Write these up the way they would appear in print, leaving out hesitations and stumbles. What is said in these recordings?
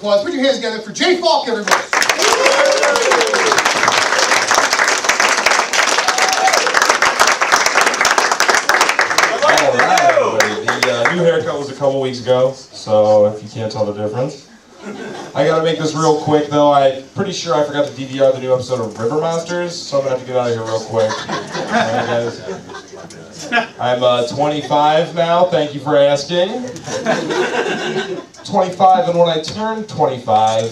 applause. Put your hands together for Jay Falk, everybody. The new haircut was a couple weeks ago, so if you can't tell the difference. I gotta make this real quick though. I'm pretty sure I forgot to DVR the new episode of River Monsters, so I'm gonna have to get out of here real quick. Alright guys. I'm 25 now, thank you for asking. 25, and when I turned 25,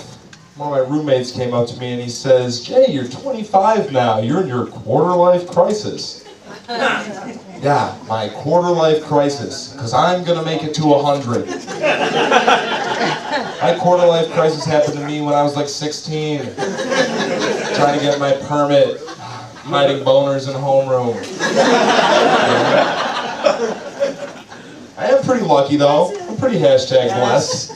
one of my roommates came up to me and he says, "Jay, you're 25 now, you're in your quarter-life crisis." Yeah, my quarter-life crisis, because I'm going to make it to 100. My quarter-life crisis happened to me when I was like 16, trying to get my permit, hiding boners in homeroom. I am pretty lucky though, I'm pretty #blessed.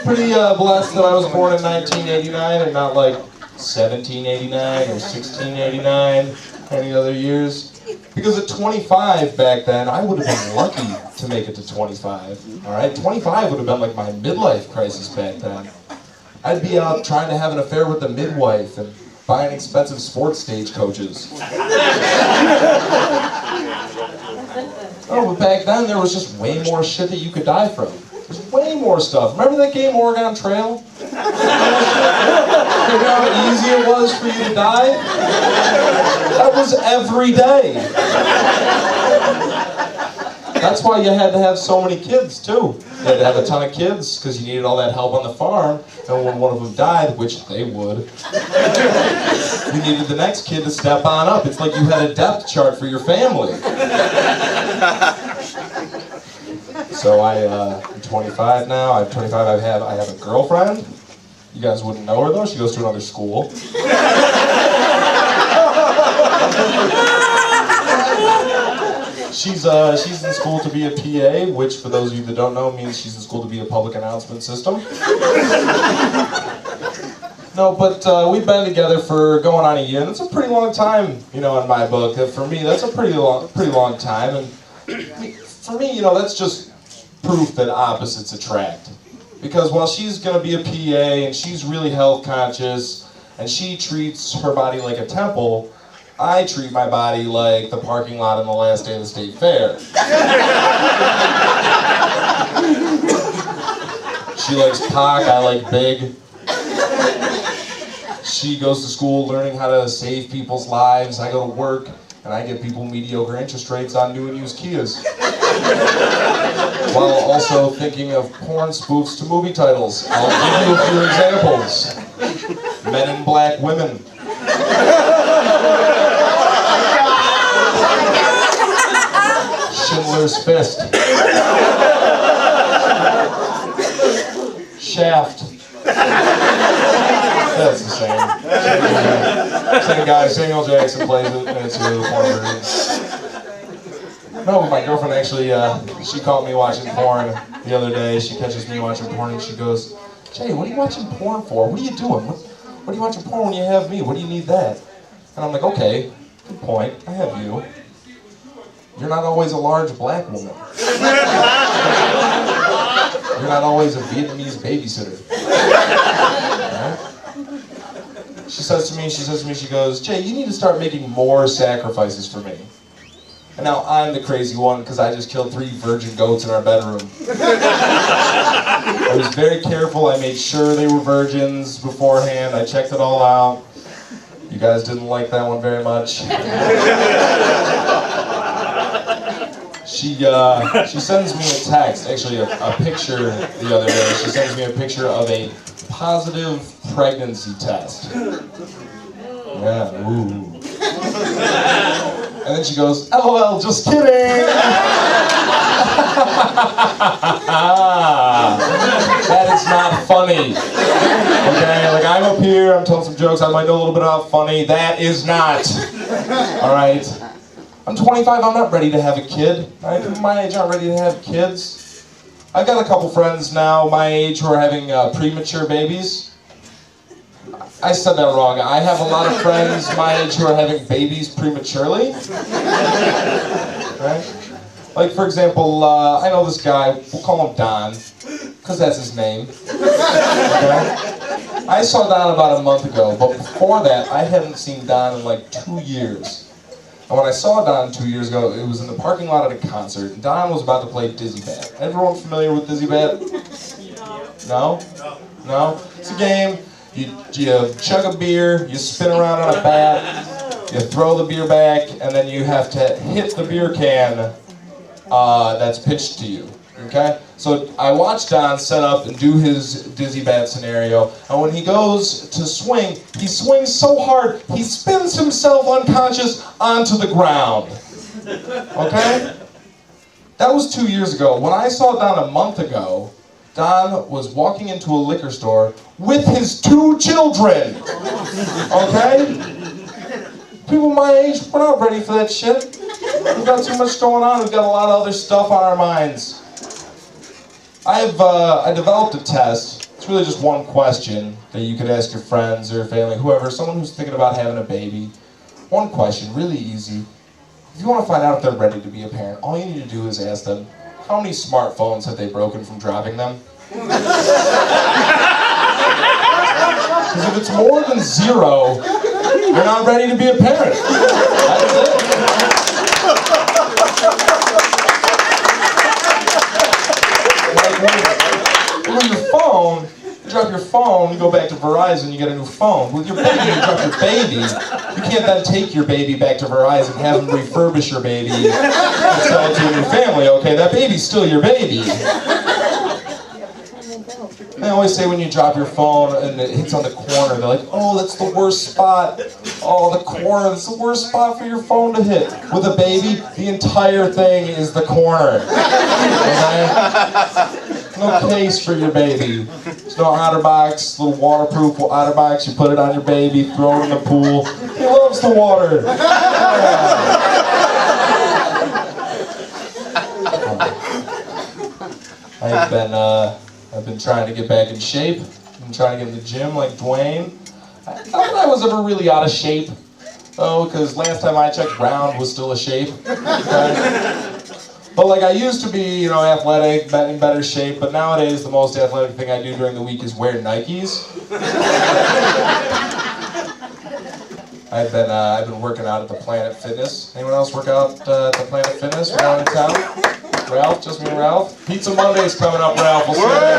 Pretty blessed that I was born in 1989 and not like 1789 or 1689, any other years. Because at 25 back then, I would have been lucky to make it to 25. Alright, 25 would have been like my midlife crisis back then. I'd be out trying to have an affair with the midwife and buying expensive sports stagecoaches. Oh, but back then there was just way more shit that you could die from. There's way more stuff. Remember that game Oregon Trail? You know how easy it was for you to die? That was every day. That's why you had to have so many kids too. You had to have a ton of kids because you needed all that help on the farm, and when one of them died, which they would, you needed the next kid to step on up. It's like you had a depth chart for your family. So I'm 25 now. I'm 25. I have a girlfriend. You guys wouldn't know her though. She goes to another school. She's in school to be a PA, which for those of you that don't know means she's in school to be a public announcement system. No, but we've been together for going on a year. That's a pretty long time, you know, in my book. For me, that's a pretty long time, and for me, you know, that's just proof that opposites attract. Because while she's going to be a PA and she's really health conscious and she treats her body like a temple, I treat my body like the parking lot on the last day of the state fair. She likes Pac, I like Big. She goes to school learning how to save people's lives. I go to work and I give people mediocre interest rates on new and used Kias. While also thinking of porn spoofs to movie titles. I'll give you a few examples. Men in Black Women. Schindler's Fist. Shaft. That's the same. Same guy, Samuel Jackson plays it, and it's really the porn version. No, my girlfriend actually, she caught me watching porn the other day. She catches me watching porn and she goes, "Jay, what are you watching porn for? What are you doing? What are you watching porn when you have me? What do you need that?" And I'm like, okay, good point, I have you. You're not always a large black woman. You're not always a Vietnamese babysitter. Right? She says to me, she goes, "Jay, you need to start making more sacrifices for me." And now I'm the crazy one because I just killed 3 virgin goats in our bedroom. I was very careful. I made sure they were virgins beforehand. I checked it all out. You guys didn't like that one very much. She sends me a text, actually a picture the other day. She sends me a picture of a positive pregnancy test. Yeah, ooh. And then she goes, "LOL, just kidding!" That is not funny. Okay, like I'm up here, I'm telling some jokes, I might know a little bit about funny. That is not. Alright? I'm 25, I'm not ready to have a kid. Right? People my age aren't ready to have kids. I've got a couple friends now my age who are having premature babies. I said that wrong. I have a lot of friends my age who are having babies prematurely. Right? Like, for example, I know this guy, we'll call him Don, because that's his name. Okay? I saw Don about a month ago, but before that, I hadn't seen Don in like 2 years. And when I saw Don 2 years ago, it was in the parking lot at a concert, and Don was about to play Dizzy Bat. Everyone familiar with Dizzy Bat? No? No? It's a game. You chug a beer, you spin around on a bat, you throw the beer back, and then you have to hit the beer can that's pitched to you. Okay? So I watched Don set up and do his Dizzy Bat scenario, and when he goes to swing, he swings so hard, he spins himself unconscious onto the ground. Okay? That was 2 years ago. When I saw Don a month ago, Don was walking into a liquor store with his 2 children. Okay? People my age, we're not ready for that shit. We've got too much going on. We've got a lot of other stuff on our minds. I developed a test. It's really just one question that you could ask your friends or family, whoever, someone who's thinking about having a baby. One question, really easy. If you want to find out if they're ready to be a parent, all you need to do is ask them, how many smartphones have they broken from dropping them? Because if it's more than 0, you're not ready to be a parent. That's it. With your phone, you drop your phone, you go back to Verizon, you get a new phone. With your baby, you drop your baby. You can't then take your baby back to Verizon, have them refurbish your baby, and sell it to a new family. Okay, that baby's still your baby. They always say when you drop your phone and it hits on the corner, they're like, oh, that's the worst spot. Oh, the corner, that's the worst spot for your phone to hit. With a baby, the entire thing is the corner. Okay? No case for your baby. There's no OtterBox, little waterproof OtterBox. You put it on your baby, throw it in the pool. He loves the water. I've been trying to get back in shape. I've been trying to get in the gym like Dwayne. Not that I was ever really out of shape, though, because last time I checked, round was still a shape. Okay? But like I used to be, athletic, in better shape, but nowadays the most athletic thing I do during the week is wear Nikes. I've been working out at the Planet Fitness. Anyone else work out at the Planet Fitness around in town? Ralph, just me and Ralph? Pizza Monday's coming up, Ralph. We'll see you there.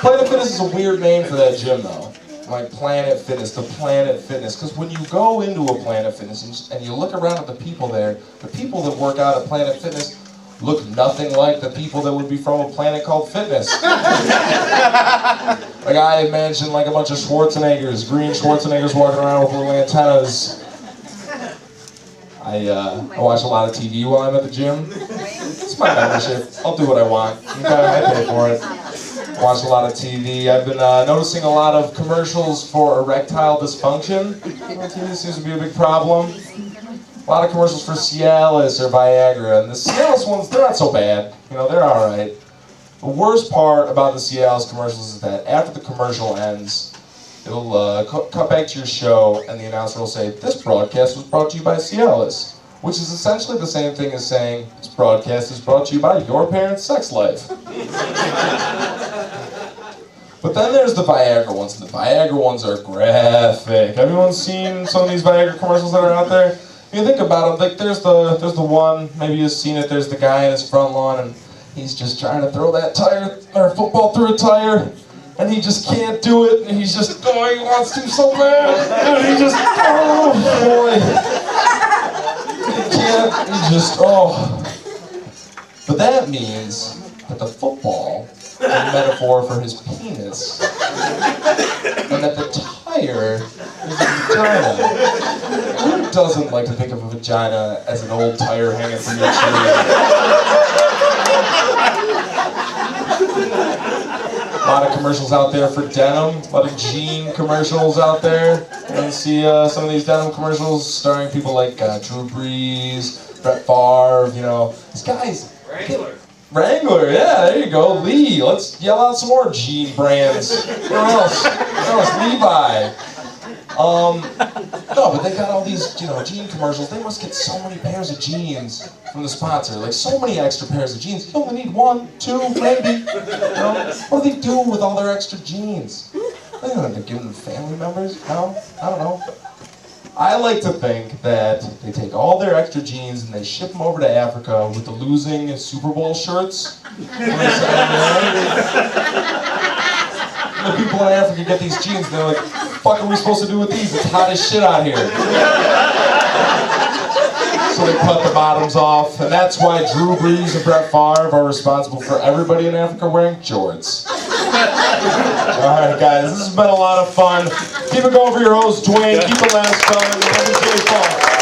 Planet Fitness is a weird name for that gym, though. Like Planet Fitness, the Planet Fitness. Because when you go into a Planet Fitness and you look around at the people there, the people that work out at Planet Fitness look nothing like the people that would be from a planet called Fitness. Like I imagine like a bunch of Schwarzeneggers, green Schwarzeneggers walking around with little antennas. I watch a lot of TV while I'm at the gym. It's my membership. I'll do what I want. Okay, I pay for it. Watch a lot of TV. I've been noticing a lot of commercials for erectile dysfunction. TV seems to be a big problem. A lot of commercials for Cialis or Viagra, and the Cialis ones, they're not so bad. They're alright. The worst part about the Cialis commercials is that after the commercial ends, it'll cut back to your show, and the announcer will say, this broadcast was brought to you by Cialis, which is essentially the same thing as saying, this broadcast is brought to you by your parents' sex life. But then there's the Viagra ones, and the Viagra ones are graphic. Everyone seen some of these Viagra commercials that are out there? If you think about them, like there's the one, maybe you've seen it, there's the guy in his front lawn, and he's just trying to throw that tire, or football through a tire, and he just can't do it, and he's just, he wants to so bad, and he just, he can't, he just, But that means that the football is a metaphor for his penis, and that the tire is a vagina. Who doesn't like to think of a vagina as an old tire hanging from your tree? A lot of commercials out there for denim, a lot of jean commercials out there. You see some of these denim commercials starring people like Drew Brees, Brett Favre, These guys. Wrangler, yeah, there you go. Lee, let's yell out some more jean brands. What else? Levi. No, but they got all these, you know, jean commercials. They must get so many pairs of jeans from the sponsor. Like, so many extra pairs of jeans. You only need 1, 2, maybe. You know? What do they do with all their extra jeans? They don't have to give them to family members. No? I don't know. I like to think that they take all their extra jeans and they ship them over to Africa with the losing Super Bowl shirts. The people in Africa get these jeans and they're like, what the fuck are we supposed to do with these? It's hot as shit out here. So they cut the bottoms off, and that's why Drew Brees and Brett Favre are responsible for everybody in Africa wearing jorts. Alright guys, this has been a lot of fun. Keep it going for your host, Dwayne. Keep it last fun. I'm Falk.